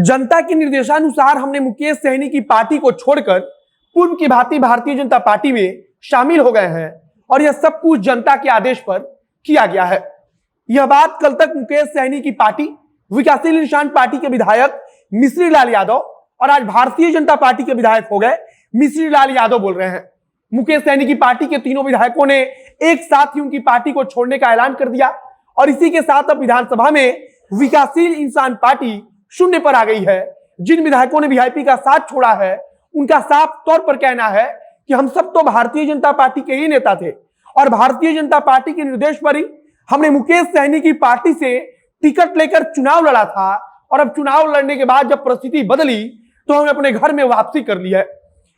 जनता के निर्देशानुसार हमने मुकेश सहनी की पार्टी को छोड़कर पूर्व की भांति भारतीय जनता पार्टी में शामिल हो गए हैं और यह सब कुछ जनता के आदेश पर किया गया है। यह बात कल तक मुकेश सहनी की पार्टी विकासशील इंसान पार्टी के विधायक मिश्री लाल यादव और आज भारतीय जनता पार्टी के विधायक हो गए मिश्री लाल यादव बोल रहे हैं। मुकेश सहनी की पार्टी के तीनों विधायकों ने एक साथ ही उनकी पार्टी को छोड़ने का ऐलान कर दिया और इसी के साथ अब विधानसभा में विकासशील इंसान पार्टी शून्य पर आ गई है। जिन विधायकों ने वीआईपी का साथ छोड़ा है उनका साफ तौर पर कहना है कि हम सब तो भारतीय जनता पार्टी के ही नेता थे और भारतीय जनता पार्टी के निर्देश पर ही हमने मुकेश सहनी की पार्टी से टिकट लेकर चुनाव लड़ा था और अब चुनाव लड़ने के बाद जब परिस्थिति बदली तो हमने अपने घर में वापसी कर ली है।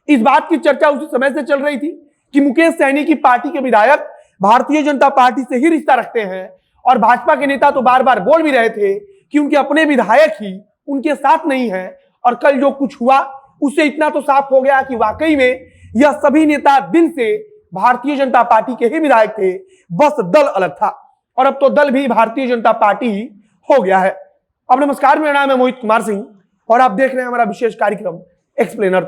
इस बात की चर्चा उसी समय से चल रही थी कि मुकेश सहनी की पार्टी के विधायक भारतीय जनता पार्टी से ही रिश्ता रखते हैं और भाजपा के नेता तो बार बार बोल भी रहे थे कि उनके अपने विधायक ही उनके साथ नहीं है। और कल जो कुछ हुआ उससे इतना तो साफ हो गया कि वाकई में यह सभी नेता दिल से भारतीय जनता पार्टी के ही विधायक थे, बस दल अलग था और अब तो दल भी भारतीय जनता पार्टी ही हो गया है। अब नमस्कार, मेरा नाम है मोहित कुमार सिंह और आप देख रहे हैं हमारा विशेष कार्यक्रम एक्सप्लेनर।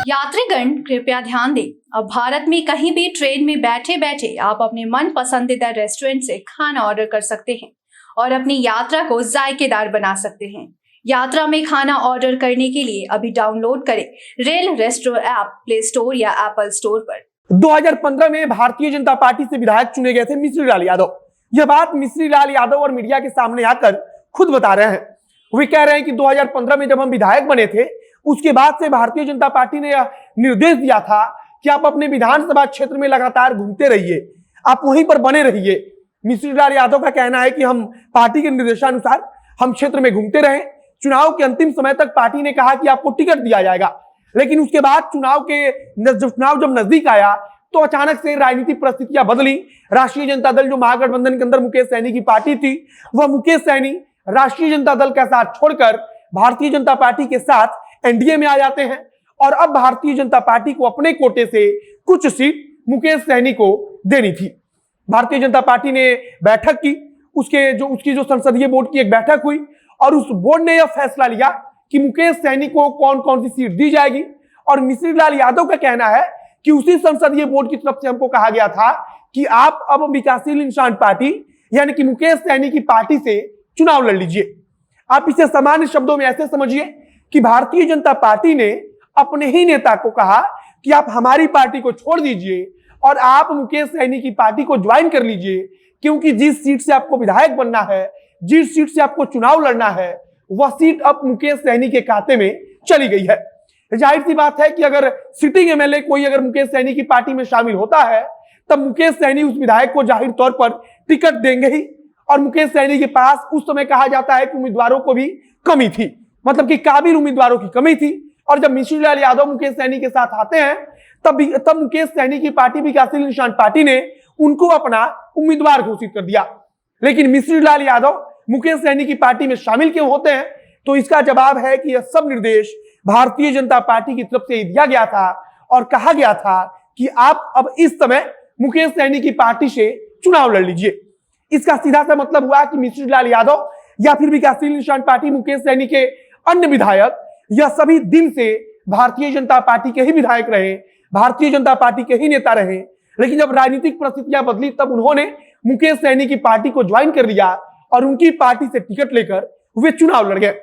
यात्रीगण कृपया ध्यान दें, अब भारत में कहीं भी ट्रेन में बैठे बैठे आप अपने मन पसंदीदा रेस्टोरेंट से खाना ऑर्डर कर सकते हैं और अपनी यात्रा को जायकेदार बना सकते हैं। यात्रा में खाना ऑर्डर करने के लिए अभी डाउनलोड करें rail resto app play store या एप्पल स्टोर पर। 2015 में भारतीय जनता पार्टी से विधायक चुने गए थे मिश्री लाल यादव। यह बात मिश्री लाल यादव और मीडिया के सामने आकर खुद बता रहे हैं। वे कह रहे हैं कि 2015 में जब हम विधायक बने थे उसके बाद से भारतीय जनता पार्टी ने यह निर्देश दिया था कि आप अपने विधानसभा क्षेत्र में लगातार घूमते रहिए, आप वहीं पर बने रहिए। मिश्री लाल यादव का कहना है कि हम पार्टी के निर्देशानुसार हम क्षेत्र में घूमते रहे। चुनाव के अंतिम समय तक पार्टी ने कहा कि आपको टिकट दिया जाएगा, लेकिन उसके बाद चुनाव जब नजदीक आया तो अचानक से राजनीतिक परिस्थितियां बदली। राष्ट्रीय जनता दल जो महागठबंधन के अंदर मुकेश सहनी की पार्टी थी, वह मुकेश सहनी राष्ट्रीय जनता दल का साथ छोड़कर भारतीय जनता पार्टी के साथ एनडीए में आ जाते हैं और अब भारतीय जनता पार्टी को अपने कोटे से कुछ सीट मुकेश सहनी को देनी थी। भारतीय जनता पार्टी ने बैठक की, उसकी जो संसदीय बोर्ड की एक बैठक हुई और उस बोर्ड ने यह फैसला लिया कि मुकेश सहनी को कौन कौन सी सीट दी जाएगी। और मिश्री लाल यादव का कहना है कि उसी संसदीय बोर्ड की तरफ से हमको कहा गया था कि आप अब विकासशील इंसान पार्टी यानी कि मुकेश सहनी की पार्टी से चुनाव लड़ लीजिए। आप इसे सामान्य शब्दों में ऐसे समझिए कि भारतीय जनता पार्टी ने अपने ही नेता को कहा कि आप हमारी पार्टी को छोड़ दीजिए और आप मुकेश सहनी की पार्टी को ज्वाइन कर लीजिए, क्योंकि जिस सीट से आपको विधायक बनना है, जिस सीट से आपको चुनाव लड़ना है, वह सीट अब मुकेश सहनी के खाते में चली गई है। जाहिर सी बात है कि अगर सिटिंग एमएलए कोई अगर मुकेश सहनी की पार्टी में शामिल होता है तब मुकेश सहनी उस विधायक को जाहिर तौर पर टिकट देंगे ही। और मुकेश सहनी के पास उस समय कहा जाता है कि उम्मीदवारों को भी कमी थी, मतलब कि काबिल उम्मीदवारों की कमी थी। और जब मिश्री लाल यादव मुकेश सहनी के साथ आते हैं तब मुकेश सहनी की पार्टी विकासशील इंसान पार्टी ने उनको अपना उम्मीदवार घोषित कर दिया। लेकिन मिश्री लाल यादव मुकेश सहनी की पार्टी में शामिल क्यों होते हैं? तो इसका जवाब है कि यह सब निर्देश भारतीय जनता पार्टी की तरफ से दिया गया था और कहा गया था कि आप अब इस समय मुकेश सहनी की पार्टी से चुनाव लड़ लीजिए। इसका सीधा सा मतलब हुआ कि मिश्री लाल यादव या फिर विकासशील इंसान पार्टी मुकेश सहनी के अन्य विधायक यह सभी दिल से भारतीय जनता पार्टी के ही विधायक रहे, भारतीय जनता पार्टी के ही नेता रहे। लेकिन जब राजनीतिक परिस्थितियां बदली तब उन्होंने मुकेश सहनी की पार्टी को ज्वाइन कर लिया और उनकी पार्टी से टिकट लेकर वे चुनाव लड़ गए।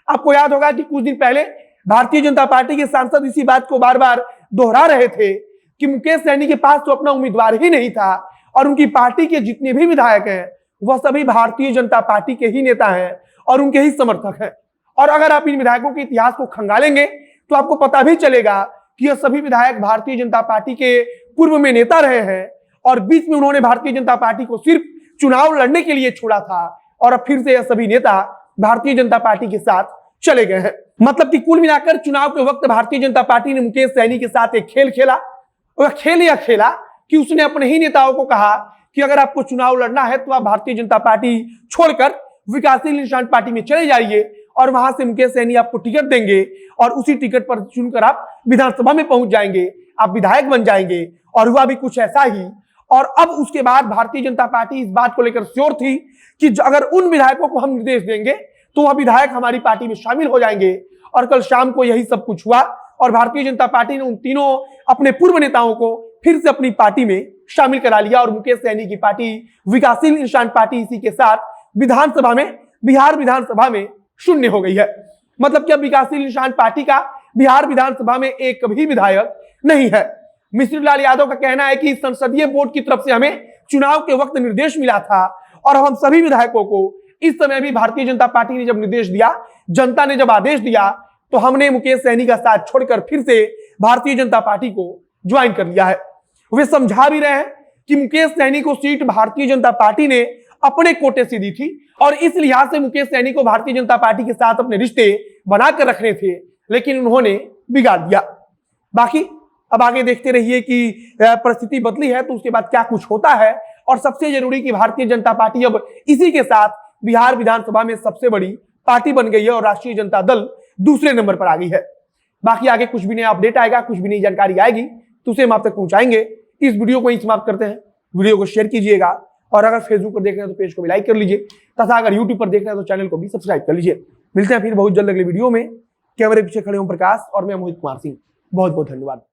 आपको याद होगा कि कुछ दिन पहले भारतीय जनता पार्टी के सांसद इसी बात को बार बार दोहरा रहे थे कि मुकेश सहनी के पास तो अपना उम्मीदवार ही नहीं था और उनकी पार्टी के जितने भी विधायक हैं वह सभी भारतीय जनता पार्टी के ही नेता हैं और उनके ही समर्थक हैं। और अगर आप इन विधायकों के इतिहास को खंगालेंगे तो आपको पता भी चलेगा कि यह सभी विधायक भारतीय जनता पार्टी के पूर्व में नेता रहे हैं और बीच में उन्होंने भारतीय जनता पार्टी को सिर्फ चुनाव लड़ने के लिए छोड़ा था और अब फिर से यह सभी नेता भारतीय जनता पार्टी के साथ चले गए हैं। मतलब कि कुल मिलाकर चुनाव के वक्त भारतीय जनता पार्टी ने मुकेश सहनी के साथ एक खेल खेला। वह खेल यह खेला कि उसने अपने ही नेताओं को कहा कि अगर आपको चुनाव लड़ना है तो आप भारतीय जनता पार्टी छोड़कर विकासशील इंसान पार्टी में चले जाइए और वहां से मुकेश सहनी आपको टिकट देंगे और उसी टिकट पर चुनकर आप विधानसभा में पहुंच जाएंगे, आप विधायक बन जाएंगे। और हुआ भी कुछ ऐसा ही। और अब उसके बाद भारतीय जनता पार्टी इस बात को लेकर श्योर थी कि अगर उन विधायकों को हम निर्देश देंगे तो वह विधायक हमारी पार्टी में शामिल हो जाएंगे। और कल शाम को यही सब कुछ हुआ और भारतीय जनता पार्टी ने उन तीनों अपने पूर्व नेताओं को फिर से अपनी पार्टी में शामिल करा लिया और मुकेश सहनी की पार्टी विकासशील इंसान पार्टी इसी के साथ विधानसभा में, बिहार विधानसभा में शून्य हो गई है। मतलब कि अब विकासशील इंसान पार्टी का बिहार विधानसभा में एक भी विधायक नहीं है। मिश्री लाल यादव का कहना है कि संसदीय बोर्ड की तरफ से हमें चुनाव के वक्त निर्देश मिला था और हम सभी विधायकों को इस समय भी भारतीय जनता पार्टी ने जब निर्देश दिया, जनता ने जब आदेश दिया, तो हमने मुकेश सहनी का साथ छोड़कर फिर से भारतीय जनता पार्टी को ज्वाइन कर लिया है। वे समझा भी रहे हैं कि मुकेश सहनी को सीट भारतीय जनता पार्टी ने अपने कोटे से दी थी और इस लिहाज से मुकेश सहनी को भारतीय जनता पार्टी के साथ अपने रिश्ते बनाकर रखने थे, लेकिन उन्होंने बिगाड़ दिया। बाकी अब आगे देखते रहिए कि परिस्थिति बदली है तो उसके बाद क्या कुछ होता है। और सबसे जरूरी कि भारतीय जनता पार्टी अब इसी के साथ बिहार विधानसभा में सबसे बड़ी पार्टी बन गई है और राष्ट्रीय जनता दल दूसरे नंबर पर आ गई है। बाकी आगे कुछ भी नया अपडेट आएगा, कुछ भी नई जानकारी आएगी तो उसे हम आप तक पहुंचाएंगे। इस वीडियो को यहीं समाप्त करते हैं। वीडियो को शेयर कीजिएगा और अगर फेसबुक पर देख रहे हैं तो पेज को भी लाइक कर लीजिए तथा अगर यूट्यूब पर देख रहे हैं तो चैनल को भी सब्सक्राइब कर लीजिए। मिलते हैं फिर बहुत जल्द अगले वीडियो में। कैमरे पीछे खड़े ओम प्रकाश और मैं मोहित कुमार सिंह। बहुत बहुत धन्यवाद।